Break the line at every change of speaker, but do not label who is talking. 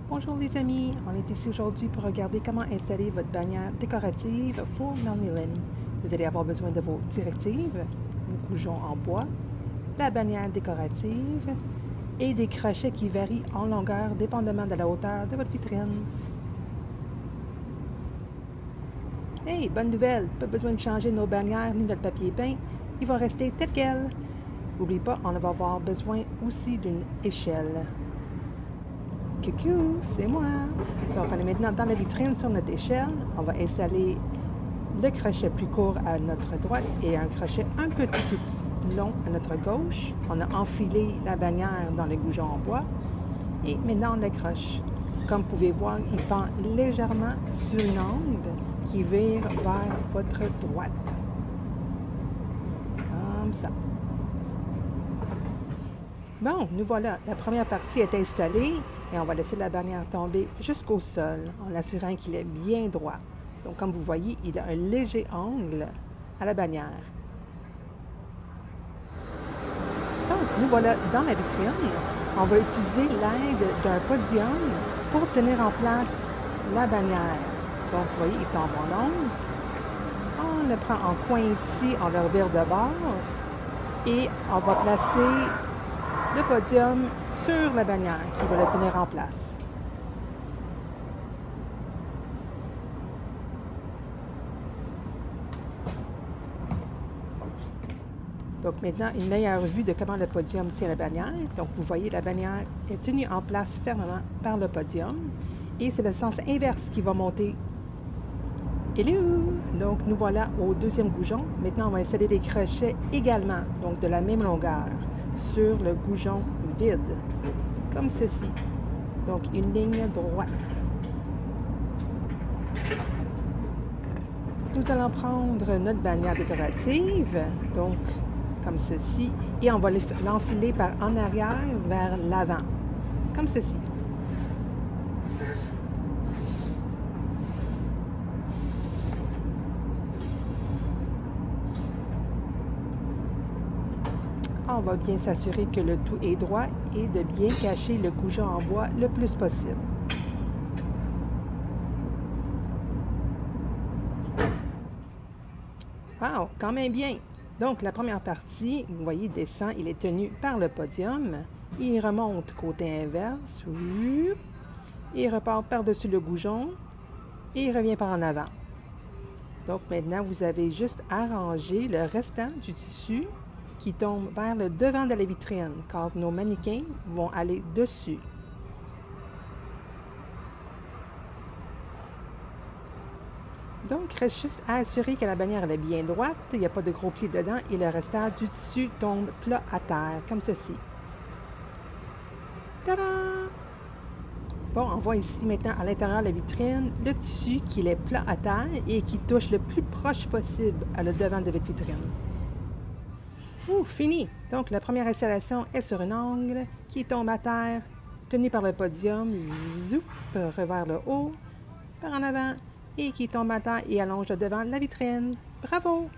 Bonjour les amis, on est ici aujourd'hui pour regarder comment installer votre bannière décorative pour Melanie Lynn. Vous allez avoir besoin de vos directives, vos goujons en bois, la bannière décorative et des crochets qui varient en longueur dépendamment de la hauteur de votre vitrine. Hey, bonne nouvelle, pas besoin de changer nos bannières ni notre papier peint, il va rester tel quel. N'oublie pas, on va avoir besoin aussi d'une échelle. Coucou, c'est moi! Donc, on est maintenant dans la vitrine sur notre échelle. On va installer le crochet plus court à notre droite et un crochet un petit peu long à notre gauche. On a enfilé la bannière dans le goujon en bois et maintenant on l'accroche. Comme vous pouvez voir, il pend légèrement sur une angle qui vire vers votre droite. Comme ça. Bon, nous voilà. La première partie est installée et on va laisser la bannière tomber jusqu'au sol en assurant qu'il est bien droit. Donc, comme vous voyez, il a un léger angle à la bannière. Donc, nous voilà dans la vitrine. On va utiliser l'aide d'un podium pour tenir en place la bannière. Donc, vous voyez, il tombe en angle. On le prend en coin ici, on le revire de bord et on va placer le podium sur la bannière qui va le tenir en place. Donc maintenant, une meilleure vue de comment le podium tient la bannière. Donc vous voyez, la bannière est tenue en place fermement par le podium et c'est le sens inverse qui va monter. Hello! Donc nous voilà au deuxième goujon. Maintenant, on va installer des crochets également, donc de la même longueur, sur le goujon vide, comme ceci. Donc, une ligne droite. Nous allons prendre notre bannière décorative, donc comme ceci, et on va l'enfiler par en arrière vers l'avant, comme ceci. On va bien s'assurer que le tout est droit et de bien cacher le goujon en bois le plus possible. Wow, quand même bien! Donc, la première partie, vous voyez, descend, il est tenu par le podium. Il remonte côté inverse. Il repart par-dessus le goujon et il revient par en avant. Donc, maintenant, vous avez juste arrangé le restant du tissu qui tombe vers le devant de la vitrine, car nos mannequins vont aller dessus. Donc, il reste juste à assurer que la bannière est bien droite, il n'y a pas de gros plis dedans et le restant du tissu tombe plat à terre, comme ceci. Tada! Bon, on voit ici maintenant à l'intérieur de la vitrine le tissu qui est plat à terre et qui touche le plus proche possible à le devant de votre vitrine. Fini! Donc, la première installation est sur un angle qui tombe à terre, tenu par le podium, zoup, vers le haut, par en avant, et qui tombe à terre et allonge devant la vitrine. Bravo!